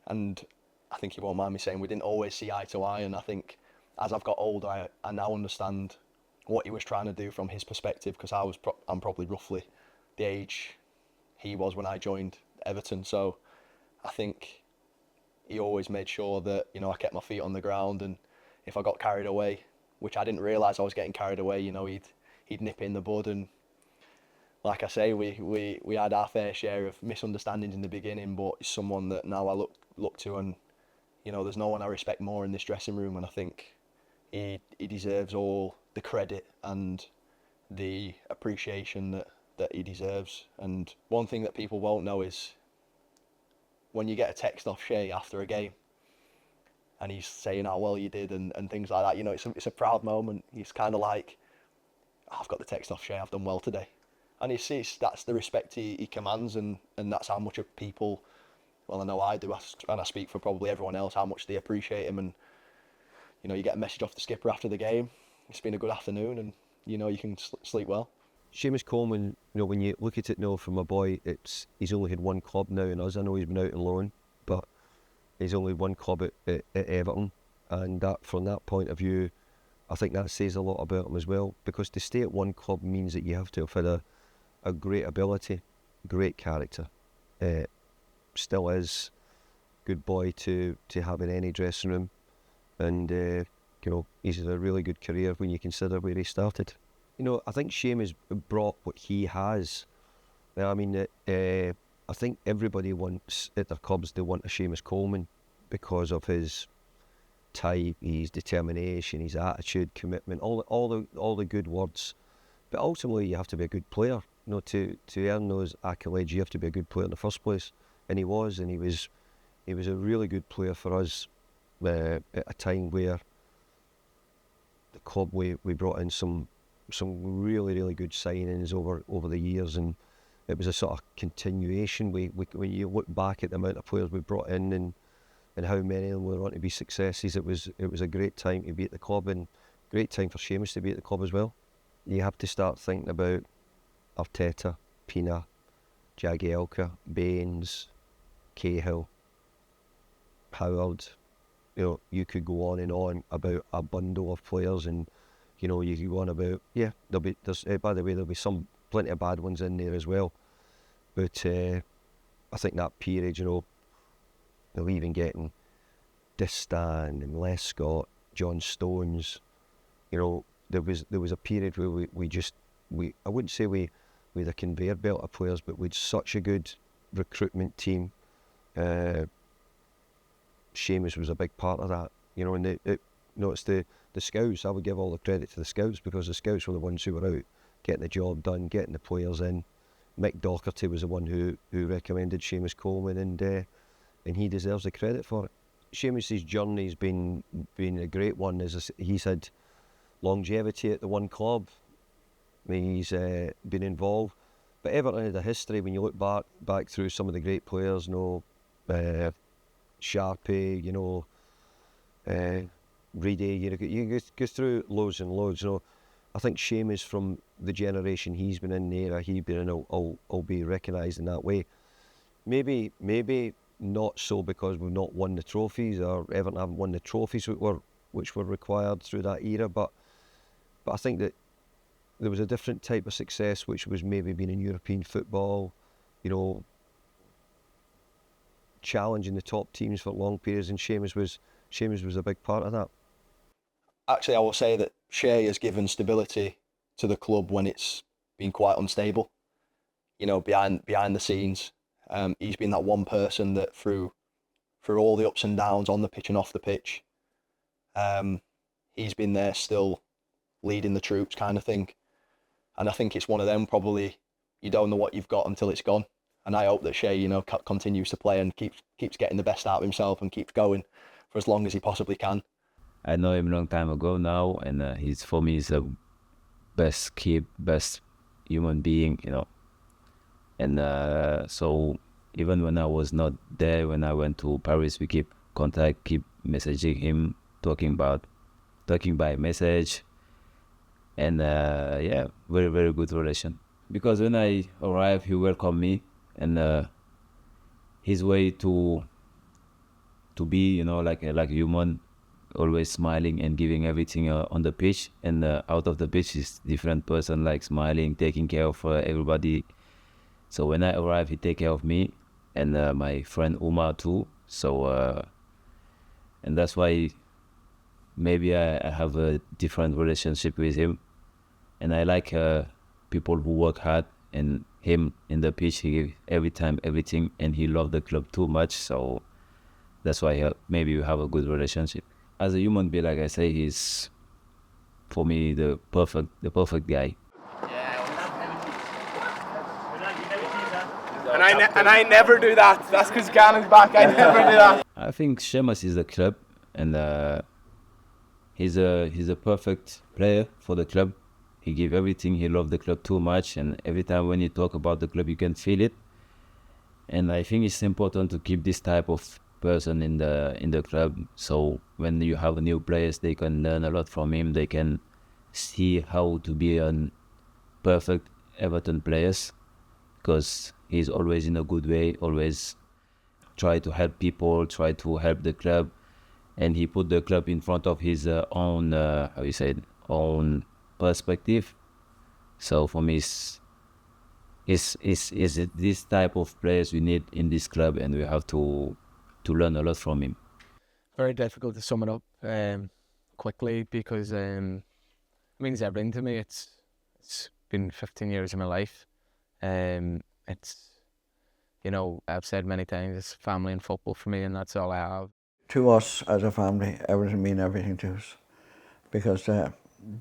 and I think he won't mind me saying we didn't always see eye to eye, and I think as I've got older, I now understand what he was trying to do from his perspective, because I'm probably roughly the age he was when I joined Everton. So I think he always made sure that, you know, I kept my feet on the ground, and if I got carried away, which I didn't realise I was getting carried away, you know, he'd nip in the bud. And like I say, we had our fair share of misunderstandings in the beginning, but he's someone that now I look to, and you know, there's no one I respect more in this dressing room, and I think he deserves all the credit and the appreciation that he deserves. And one thing that people won't know is when you get a text off Shay after a game and he's saying how well you did and things like that, you know, it's a proud moment. He's kind of like, oh, I've got the text off Shay, I've done well today. And that's the respect he commands, and that's how much of people, well, I know I do, and I speak for probably everyone else, how much they appreciate him. And you know, you get a message off the skipper after the game, it's been a good afternoon, and you know, you can sleep well. Seamus Coleman, you know, when you look at it now from a boy, he's only had one club now in us. I know he's been out on loan, but he's only one club at Everton, and that, from that point of view, I think that says a lot about him as well, because to stay at one club means that you have to have had a great ability, great character. Still is good boy to have in any dressing room, and you know, he's had a really good career when you consider where he started. You know, I think Seamus brought what he has. I mean, I think everybody wants at their clubs, they want a Seamus Coleman because of his type, his determination, his attitude, commitment, all the good words. But ultimately, you have to be a good player. You know, to earn those accolades, you have to be a good player in the first place. And he was a really good player for us at a time where the club we brought in some really good signings over the years, and it was a sort of continuation. When you look back at the amount of players we brought in and how many of them were on to be successes, it was a great time to be at the club, and great time for Seamus to be at the club as well. You have to start thinking about Arteta, Pina, Jagielka, Baines, Cahill, Howard. You know, you could go on and on about a bundle of players, and you know, you could go on about, yeah, by the way, there'll be plenty of bad ones in there as well. But I think that period, you know, they'll even getting Distan and Lescott, John Stones, you know, there was a period where we I wouldn't say we had a conveyor belt of players, but we had such a good recruitment team. Seamus was a big part of that, you know, and it's the the scouts. I would give all the credit to the scouts, because the scouts were the ones who were out getting the job done, getting the players in. Mick Docherty was the one who recommended Seamus Coleman, and he deserves the credit for it. Seamus's journey's been a great one. As he's had longevity at the one club. I mean, he's been involved. But Everton had a history when you look back through some of the great players, Sharpie, Reedy, you go through loads and loads. I think Seamus, from the generation he's been in, the era he's been in, will be recognised in that way. Maybe not so because we've not won the trophies, or Everton haven't won the trophies which were required through that era, but I think that there was a different type of success which was maybe being in European football, challenging the top teams for long periods, and Seamus was a big part of that. Actually, I will say that Shea has given stability to the club when it's been quite unstable. Behind the scenes, he's been that one person that through all the ups and downs on the pitch and off the pitch, he's been there still leading the troops, kind of thing. And I think it's one of them, probably you don't know what you've got until it's gone. And I hope that Shea, continues to play and keeps getting the best out of himself and keeps going for as long as he possibly can. I know him a long time ago now, and for me he's the best human being, And so even when I was not there, when I went to Paris, we keep contact, keep messaging him, talking by message, and very, very good relation. Because when I arrived, he welcomed me, and his way to be, like a human, always smiling and giving everything on the pitch, and out of the pitch is different person, like smiling, taking care of everybody. So when I arrived, he take care of me and my friend Umar too. So and that's why maybe I have a different relationship with him, and I like people who work hard. And him in the pitch, he gave every time everything, and he loved the club too much. So that's why maybe we have a good relationship. As a human being, like I say, he's for me the perfect guy. And I never do that. That's because Gannon's back. I never do that. I think Seamus is the club, and he's a perfect player for the club. He gave everything. He loved the club too much, and every time when you talk about the club, you can feel it. And I think it's important to keep this type of person in the club. So when you have new players, they can learn a lot from him. They can see how to be a perfect Everton players, because he's always in a good way, always try to help people, try to help the club, and he put the club in front of his own own perspective. So for me, is this type of players we need in this club, and we have to learn a lot from him. Very difficult to sum it up quickly, because it means everything to me. It's been 15 years of my life. It's, I've said many times, it's family and football for me, and that's all I have. To us as a family, Everton mean everything to us, because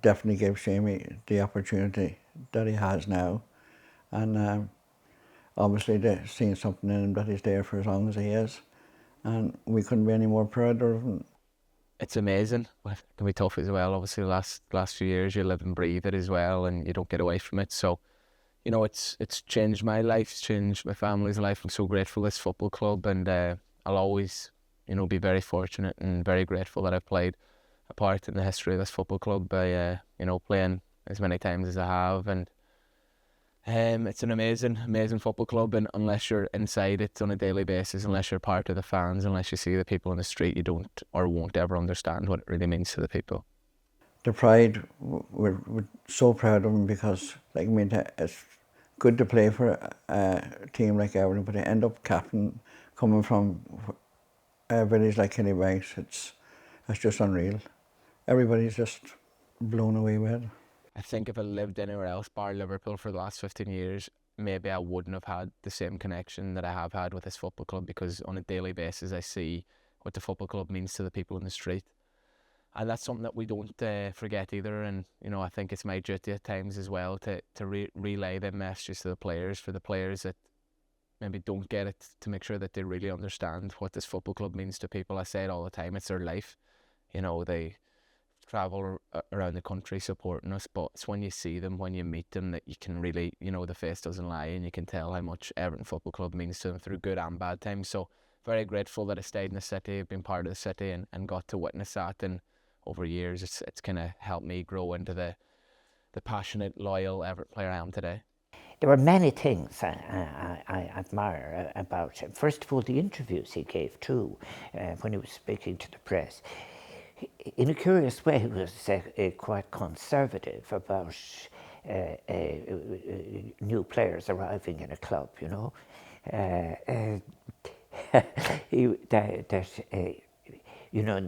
definitely gave Seamus the opportunity that he has now, and obviously they've seen something in him that he's there for as long as he is, and we couldn't be any more proud of him. It's amazing, but it can be tough as well. Obviously, the last few years you live and breathe it as well, and you don't get away from it. So, it's changed my life, it's changed my family's life. I'm so grateful for this football club, and I'll always, be very fortunate and very grateful that I've played a part in the history of this football club by, playing as many times as I have. And it's an amazing football club, and unless you're inside it on a daily basis, unless you're part of the fans, unless you see the people on the street, you don't or won't ever understand what it really means to the people. The pride, we're so proud of them, because it's good to play for a team like Everton, but to end up captain coming from a village like Killybegs, it's just unreal. Everybody's just blown away with it. I think if I lived anywhere else bar Liverpool for the last 15 years, maybe I wouldn't have had the same connection that I have had with this football club, because on a daily basis I see what the football club means to the people in the street. And that's something that we don't forget either. And you know, I think it's my duty at times as well to relay them messages to the players, for the players that maybe don't get it, to make sure that they really understand what this football club means to people. I say it all the time, it's their life. You know, they travel around the country supporting us, but it's when you see them, when you meet them, that you can really, you know, the face doesn't lie, and you can tell how much Everton Football Club means to them through good and bad times. So very grateful that I stayed in the city, been part of the city, and got to witness that. And over years, it's kind of helped me grow into the passionate, loyal Everton player I am today. There were many things I admire about him. First of all, the interviews he gave too, when he was speaking to the press. In a curious way, he was quite conservative about new players arriving in a club, you know. You know,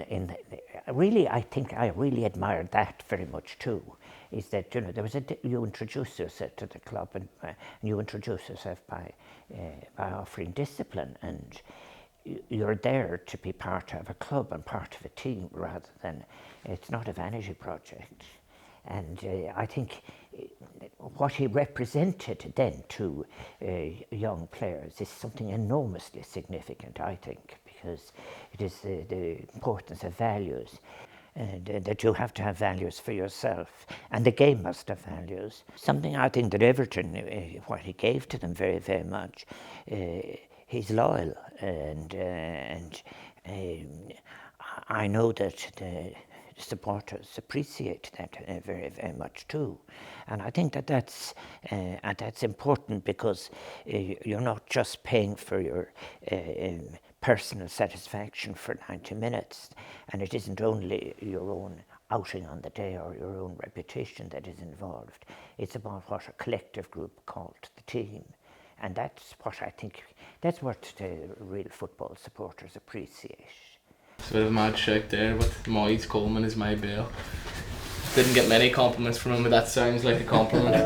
really, I think I really admired that very much too. Is that, you know, there was you introduce yourself to the club, and you introduce yourself by offering discipline, and you're there to be part of a club and part of a team, rather than, it's not a vanity project. And I think what he represented then to young players is something enormously significant, I think, because it is the importance of values, and that you have to have values for yourself, and the game must have values. Something I think that Everton, what he gave to them very, very much, he's loyal, and I know that the supporters appreciate that very, very much too. And I think that that's important, because you're not just paying for your personal satisfaction for 90 minutes, and it isn't only your own outing on the day or your own reputation that is involved. It's about what a collective group called the team. And that's what I think, that's what the real football supporters appreciate. It's a bit of a mad shout there, but Seamus Coleman is my bail. Didn't get many compliments from him, but that sounds like a compliment.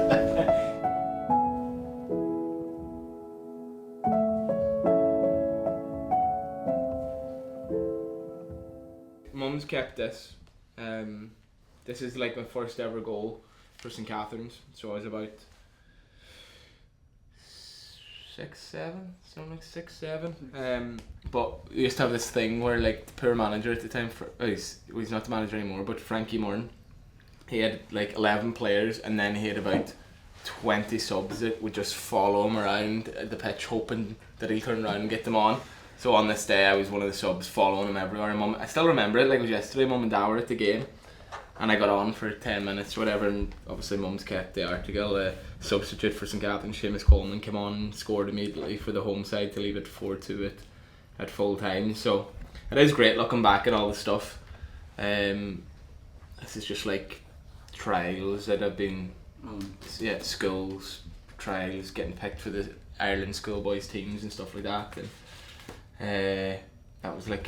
Mum's kept this. This is like my first ever goal for St Catherine's, so I was about 6, 7. But we used to have this thing where, like, the poor manager at the time, he's not the manager anymore, but Frankie Moran, he had like 11 players, and then he had about 20 subs that would just follow him around the pitch, hoping that he'd turn around and get them on. So on this day, I was one of the subs following him everywhere. And I still remember it like it was yesterday. Mum and Dad were at the game, and I got on for 10 minutes or whatever, and obviously Mum's kept the article. Substitute for St Catherine's, Seamus Coleman, came on and scored immediately for the home side to leave it 4-2 at full time. So it is great looking back at all the stuff. This is just like trials that have been, schools, trials, getting picked for the Ireland schoolboys teams and stuff like that. And that was like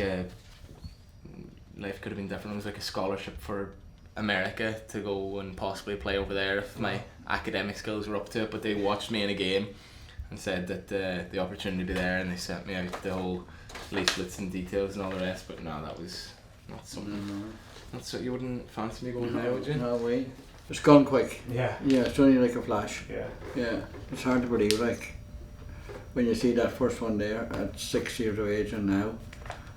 life could have been different. It was like a scholarship for America to go and possibly play over there if my academic skills were up to it, but they watched me in a game and said that the opportunity would be there, and they sent me out the whole leaflets and details and all the rest. But no, that was not something. That's what you wouldn't fancy me going now, would you? No way. It's gone quick. Yeah. Yeah, it's only like a flash. Yeah. Yeah, it's hard to believe, like, when you see that first one there at 6 years of age, and now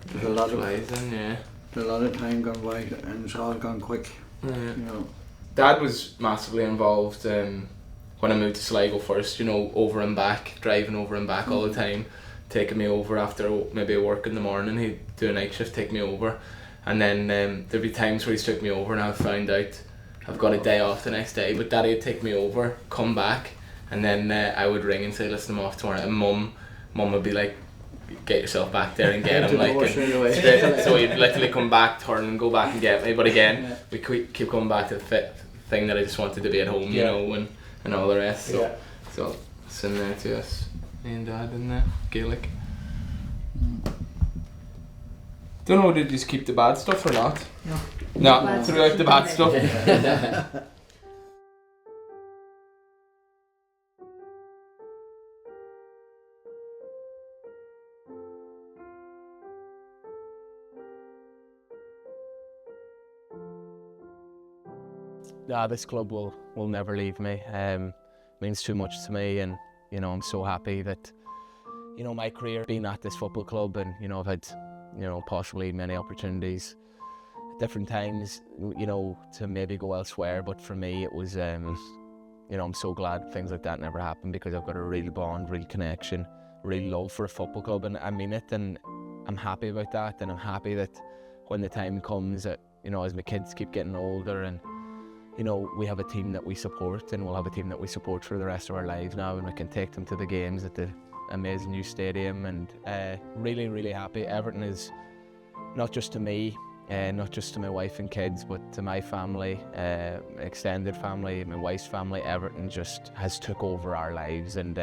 there's a lot of there's a lot of time gone by, and it's all gone quick. Yeah. You know. Dad was massively involved when I moved to Sligo first, you know, over and back, driving over and back all the time, taking me over after maybe work in the morning. He'd do a night shift, take me over, and then there'd be times where he's took me over and I found out I've got a day off the next day, but Daddy would take me over, come back, and then I would ring and say, listen, I'm off tomorrow, and Mum would be like, get yourself back there and get him, like, and so he'd literally come back, turn and go back and get me. But again, we keep coming back to the thing that I just wanted to be at home, you know, and all the rest. So it's in there to us, me and Dad in Gaelic. Don't know, did you just keep the bad stuff or not? No, threw out the bad stuff. This club will never leave me. Means too much to me, and you know, I'm so happy that, you know, my career being at this football club, and you know, I've had, you know, possibly many opportunities at different times, you know, to maybe go elsewhere, but for me it was, you know, I'm so glad things like that never happened, because I've got a real bond, real connection, real love for a football club, and I mean it, and I'm happy about that, and I'm happy that when the time comes that, you know, as my kids keep getting older, and you know, we have a team that we support, and we'll have a team that we support for the rest of our lives now, and we can take them to the games at the amazing new stadium, and really, really happy. Everton is not just to me, not just to my wife and kids, but to my family, extended family, my wife's family. Everton just has took over our lives, and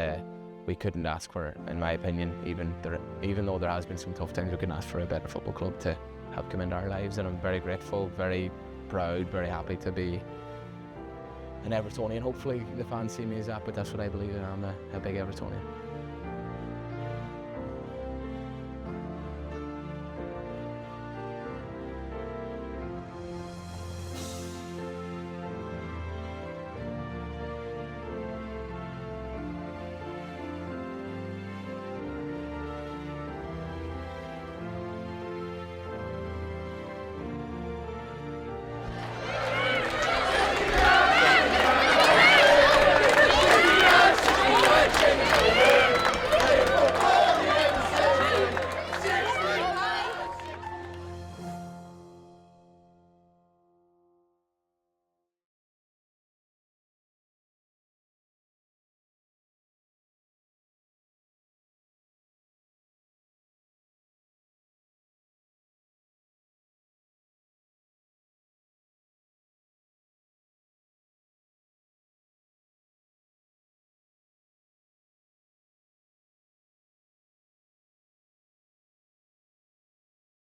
we couldn't ask for, in my opinion, even though there has been some tough times, we couldn't ask for a better football club to have come into our lives, and I'm very grateful, very proud, very happy to be an Evertonian. Hopefully the fans see me as that, but that's what I believe in. I'm a big Evertonian.